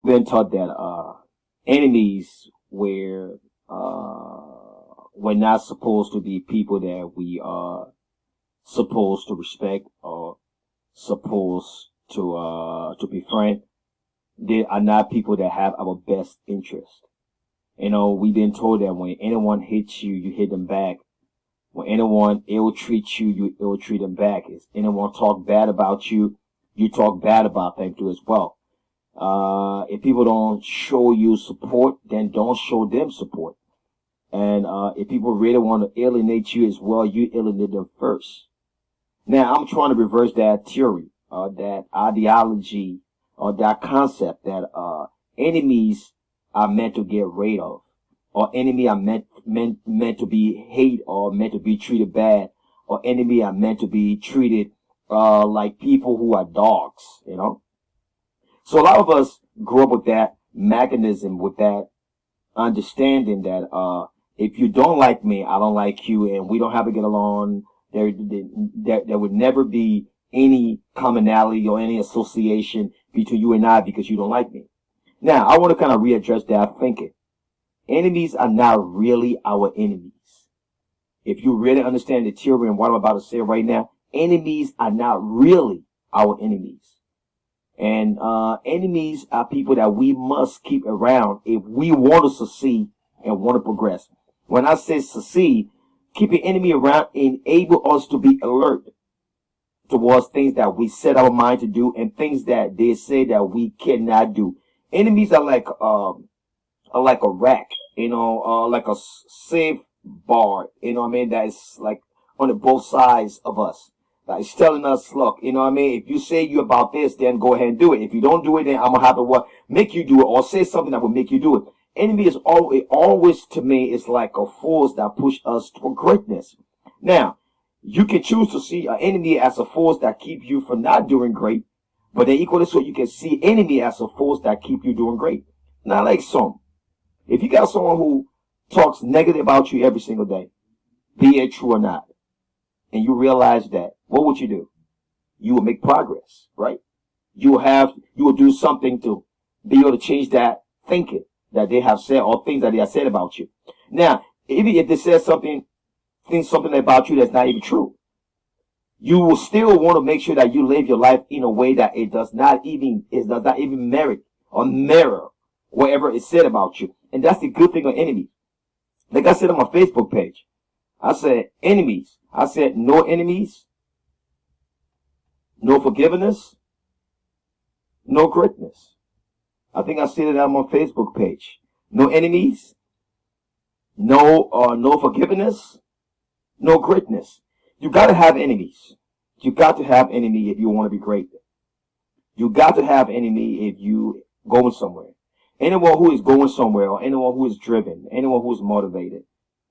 been taught that enemies we're not supposed to be people that we are supposed to respect or supposed to befriend. They are not people that have our best interest. We've been told that when anyone hits you, you hit them back. When anyone ill treats you, you ill treat them back. If anyone talk bad about you, you talk bad about them too as well. If people don't show you support, then don't show them support. And if people really want to alienate you as well, you alienate them first. Now, I'm trying to reverse that theory, that ideology, or that concept that enemies are meant to get rid of, or enemy are meant to be hate, or meant to be treated bad, or enemy are meant to be treated like people who are dogs. So a lot of us grew up with that mechanism, with that understanding that if you don't like me, I don't like you, and we don't have to get along. There would never be any commonality or any association between you and I because you don't like me. Now, I want to kind of readdress that thinking. Enemies are not really our enemies. If you really understand the theory and what I'm about to say right now, enemies are not really our enemies. And enemies are people that we must keep around if we want to succeed and want to progress. When I say succeed, keep an enemy around enable us to be alert towards things that we set our mind to do and things that they say that we cannot do. Enemies are like a rack, like a safe bar, that is like on the both sides of us. Like it's telling us, look, if you say you about this, then go ahead and do it. If you don't do it, then I'm gonna have to make you do it, or say something that will make you do it. Enemy is always to me is like a force that push us toward greatness. Now, you can choose to see an enemy as a force that keep you from not doing great, but then equally so you can see enemy as a force that keep you doing great. Now, like if you got someone who talks negative about you every single day, be it true or not, and you realize that, what would you do? You will make progress, right? You will do something to be able to change that thinking that they have said or things that they have said about you. Now, even if they said something about you that's not even true, you will still want to make sure that you live your life in a way that it does not even merit or mirror whatever is said about you. And that's the good thing of enemies. Like I said on my Facebook page, I said enemies. I said no enemies, no forgiveness, no greatness. I think I said it on my Facebook page. No enemies, no forgiveness, no greatness. You got to have enemies. You got to have enemy if you want to be great. You got to have enemy if you going somewhere. Anyone who is going somewhere, or anyone who is driven, anyone who is motivated,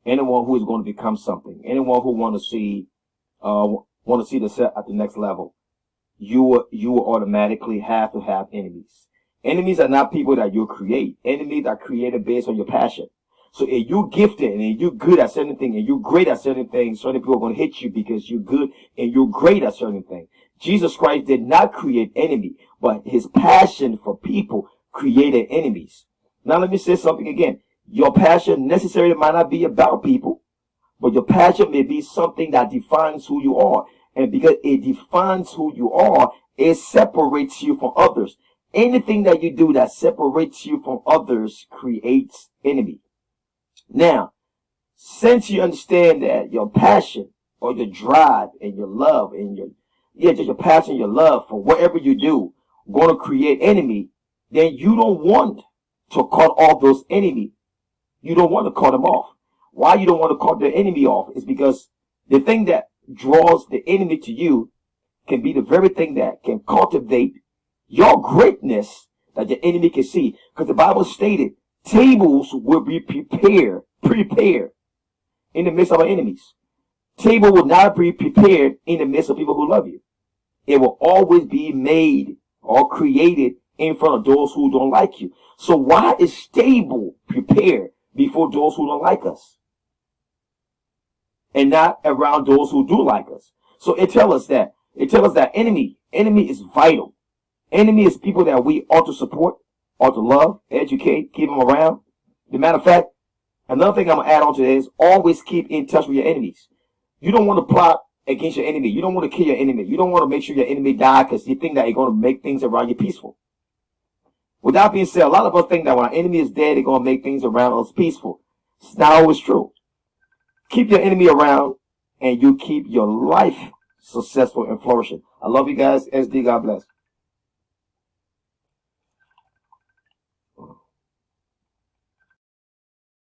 anyone who is going to become something, anyone who want to see the set at the next level, you will automatically have to have enemies. Enemies are not people that you create. Enemies are created based on your passion. So if you're gifted and you're good at certain things and you're great at certain things, certain people are going to hit you because you're good and you're great at certain things. Jesus Christ did not create enemy, but his passion for people created enemies. Now let me say something again. Your passion necessarily might not be about people, but your passion may be something that defines who you are. And because it defines who you are, it separates you from others. Anything that you do that separates you from others creates enemy. Now, since you understand that your passion or your drive and your love and just your passion, your love for whatever you do going to create enemy, then you don't want to cut off those enemy. You don't want to cut them off. Why you don't want to cut the enemy off is because the thing that draws the enemy to you can be the very thing that can cultivate your greatness that the enemy can see. Because the Bible stated, tables will be prepared in the midst of our enemies. Table will not be prepared in the midst of people who love you. It will always be made or created in front of those who don't like you. So why is table prepared before those who don't like us? And not around those who do like us. So it tells us that enemy is vital. Enemy is people that we ought to support. are to love, educate, keep them around. As a matter of fact, another thing I'm going to add on to this, always keep in touch with your enemies. You don't want to plot against your enemy. You don't want to kill your enemy. You don't want to make sure your enemy die because you think that you're going to make things around you peaceful. With that being said, a lot of us think that when our enemy is dead, they're going to make things around us peaceful. It's not always true. Keep your enemy around and you keep your life successful and flourishing. I love you guys. SD, God bless.